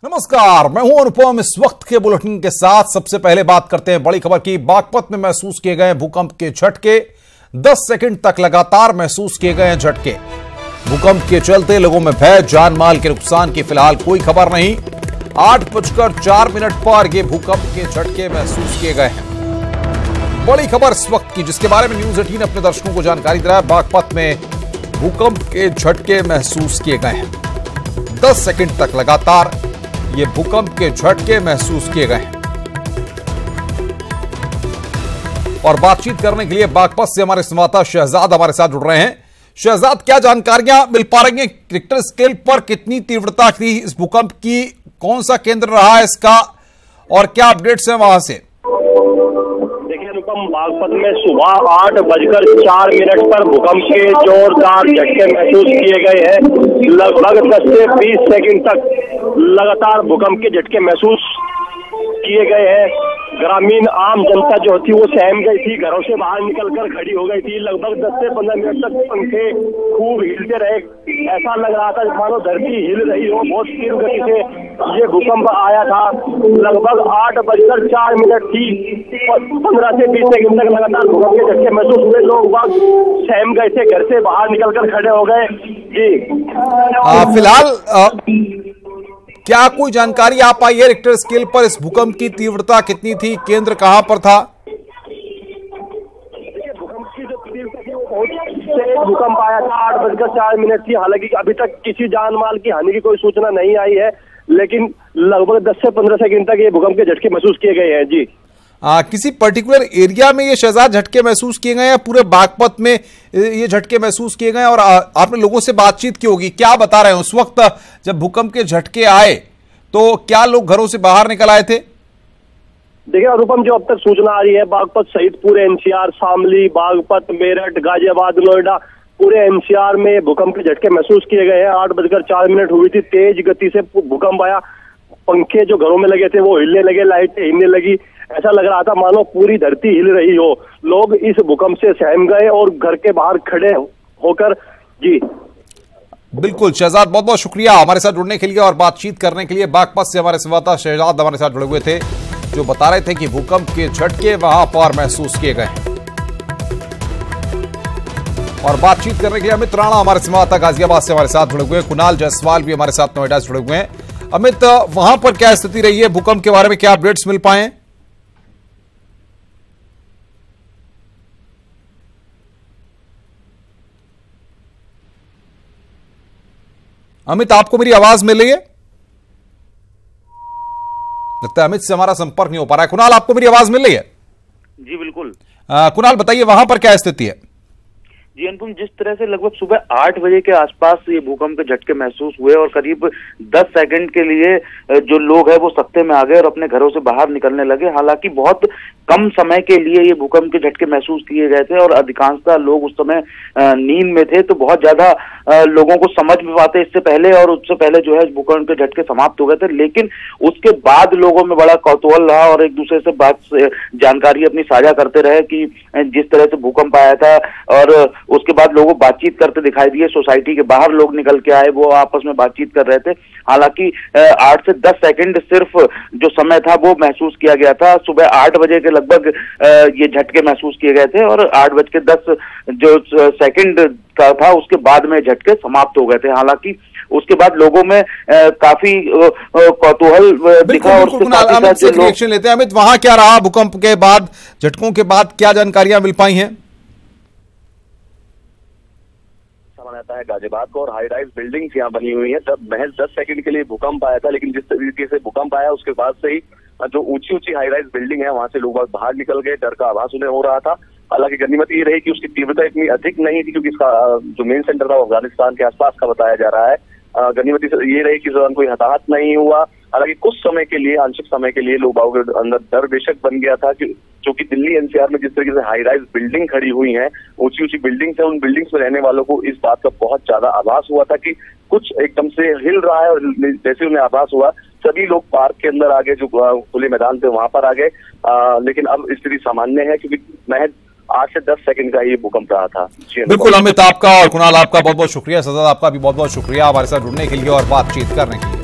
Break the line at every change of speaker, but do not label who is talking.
नमस्कार, मैं हूं अनुपम। इस वक्त के बुलेटिन के साथ सबसे पहले बात करते हैं बड़ी खबर की। बागपत में महसूस किए गए भूकंप के झटके, 10 सेकंड तक लगातार महसूस किए गए झटके। भूकंप के चलते लोगों में भय, जान माल के नुकसान की फिलहाल कोई खबर नहीं। 8:04 पर यह भूकंप के झटके महसूस किए गए हैं। बड़ी खबर इस वक्त की, जिसके बारे में न्यूज 18 अपने दर्शकों को जानकारी दे रहा है। बागपत में भूकंप के झटके महसूस किए गए हैं। 10 सेकंड तक लगातार ये भूकंप के झटके महसूस किए गए हैं। और बातचीत करने के लिए बागपत से हमारे संवाददाता शहजाद हमारे साथ जुड़ रहे हैं। शहजाद, क्या जानकारियां मिल पा रही हैं? रिक्टर स्केल पर कितनी तीव्रता थी इस भूकंप की? कौन सा केंद्र रहा है इसका और क्या अपडेट्स हैं वहां से?
देखिए अनुपम, बागपत में सुबह 8:04 पर भूकंप के जोरदार झटके महसूस किए गए हैं। लगभग 10 से 20 सेकंड तक लगातार भूकंप के झटके महसूस किए गए हैं। ग्रामीण आम जनता जो थी वो सहम गई थी, घरों से बाहर निकलकर खड़ी हो गई थी। लगभग 10 से 15 मिनट तक पंखे खूब हिलते रहे। ऐसा लग रहा था मानो धरती हिल रही हो। बहुत तीव्र गति से ये भूकंप आया था। लगभग 8:04 थी। 15 से 20 सेकंड तक लगातार भूकंप के झटके महसूस हुए। लोग बाग सहम गए थे, घर से बाहर निकलकर खड़े हो गए। जी
फिलहाल क्या कोई जानकारी आ पाई है रिक्टर स्केल पर इस भूकंप की तीव्रता कितनी थी? केंद्र कहां पर था?
भूकंप की जो तीव्रता थी वो बहुत तेज भूकंप आया था। 8:04 थी। हालांकि अभी तक किसी जान माल की हानि की कोई सूचना नहीं आई है, लेकिन लगभग 10 से 15 सेकंड तक ये भूकंप के झटके महसूस किए गए हैं। जी
किसी पर्टिकुलर एरिया में ये शहजाद झटके महसूस किए गए हैं? पूरे बागपत में ये झटके महसूस किए गए? और आपने लोगों से बातचीत की होगी, क्या बता रहे हैं उस वक्त जब भूकंप के झटके आए तो क्या लोग घरों से बाहर निकल आए थे?
देखिए अनुपम, जो अब तक सूचना आ रही है, बागपत सहित पूरे एनसीआर, शामली, बागपत, मेरठ, गाजियाबाद, नोएडा, पूरे एनसीआर में भूकंप के झटके महसूस किए गए हैं। 8:04 हुई थी। तेज गति से भूकंप आया। पंखे जो घरों में लगे थे वो हिलने लगे, लाइटें हिलने लगी। ऐसा लग रहा था मानो पूरी धरती हिल रही हो। लोग इस भूकंप से सहम गए और घर के बाहर खड़े होकर। जी
बिल्कुल शहजाद, बहुत बहुत शुक्रिया हमारे साथ जुड़ने के लिए और बातचीत करने के लिए। बागपत से हमारे संवाददाता शहजाद हमारे साथ जुड़े हुए थे, जो बता रहे थे कि भूकंप के झटके वहां पर महसूस किए गए। और बातचीत करने के लिए अमित राणा हमारे संवाददाता गाजियाबाद से हमारे साथ जुड़े हुए हैं। कुणाल जायसवाल भी हमारे साथ नोएडा से जुड़े हुए हैं। अमित, वहां पर क्या स्थिति रही है? भूकंप के बारे में क्या अपडेट्स मिल पाए? अमित, आपको मेरी आवाज मिल रही है? लगता है अमित से हमारा संपर्क नहीं हो पा रहा है। कुणाल, आपको मेरी आवाज मिल रही है?
जी बिल्कुल।
कुणाल, बताइए वहां पर क्या स्थिति है?
जी अनुपम, जिस तरह से लगभग सुबह 8 बजे के आसपास ये भूकंप के झटके महसूस हुए और करीब 10 सेकंड के लिए जो लोग हैं वो सत्ते में आ गए और अपने घरों से बाहर निकलने लगे। हालांकि बहुत कम समय के लिए ये भूकंप के झटके महसूस किए गए थे और अधिकांशतः लोग उस समय नींद में थे, तो बहुत ज्यादा लोगों को समझ में पाते इससे पहले और उससे पहले जो है भूकंप के झटके समाप्त हो गए थे। लेकिन उसके बाद लोगों में बड़ा कौतूहल रहा और एक दूसरे से जानकारी अपनी साझा करते रहे कि जिस तरह से भूकंप आया था। और उसके बाद लोगों बातचीत करते दिखाई दिए। सोसाइटी के बाहर लोग निकल के आए, वो आपस में बातचीत कर रहे थे। हालांकि 8 से 10 सेकंड सिर्फ जो समय था वो महसूस किया गया था। सुबह 8 बजे के लगभग ये झटके महसूस किए गए थे और 8:10 जो सेकंड का था उसके बाद में झटके समाप्त हो गए थे। हालांकि उसके बाद लोगों में काफी कौतूहल दिखा और
रिएक्शन लेते हैं। अमित, वहां क्या रहा भूकंप के बाद, झटकों के बाद क्या जानकारियां मिल पाई हैं?
आता है गाजियाबाद को और हाई राइज बिल्डिंग्स यहाँ बनी हुई है। जब महज 10 सेकंड के लिए भूकंप आया था, लेकिन जिस तरीके से भूकंप आया उसके बाद से ही जो ऊंची ऊंची हाई राइज बिल्डिंग है वहां से लोग बाहर निकल गए। डर का आभास उन्हें हो रहा था। हालांकि गनीमत ये रही कि उसकी तीव्रता इतनी अधिक नहीं थी, क्योंकि इसका जो मेन सेंटर था अफगानिस्तान के आसपास का बताया जा रहा है। गनीमत ये रही कि दौरान कोई हताहत नहीं हुआ। हालांकि कुछ समय के लिए, आंशिक समय के लिए लोगों के अंदर डर बेशक बन गया था कि क्योंकि दिल्ली एनसीआर में जिस तरीके से हाई राइज बिल्डिंग खड़ी हुई हैं, ऊंची ऊंची बिल्डिंग्स हैं, उन बिल्डिंग्स में रहने वालों को इस बात का बहुत ज्यादा आभास हुआ था कि कुछ एकदम से हिल रहा है। और जैसे उन्हें आभास हुआ, सभी लोग पार्क के अंदर आ गए, जो खुले मैदान थे वहां पर आ गए। लेकिन अब स्थिति सामान्य है, क्योंकि महज 8 से 10 सेकंड का ये भूकंप रहा था।
बिल्कुल अमित, आपका और कुणाल आपका बहुत बहुत शुक्रिया। सजाद, आपका भी बहुत बहुत शुक्रिया हमारे साथ जुड़ने के लिए और बातचीत करने के लिए।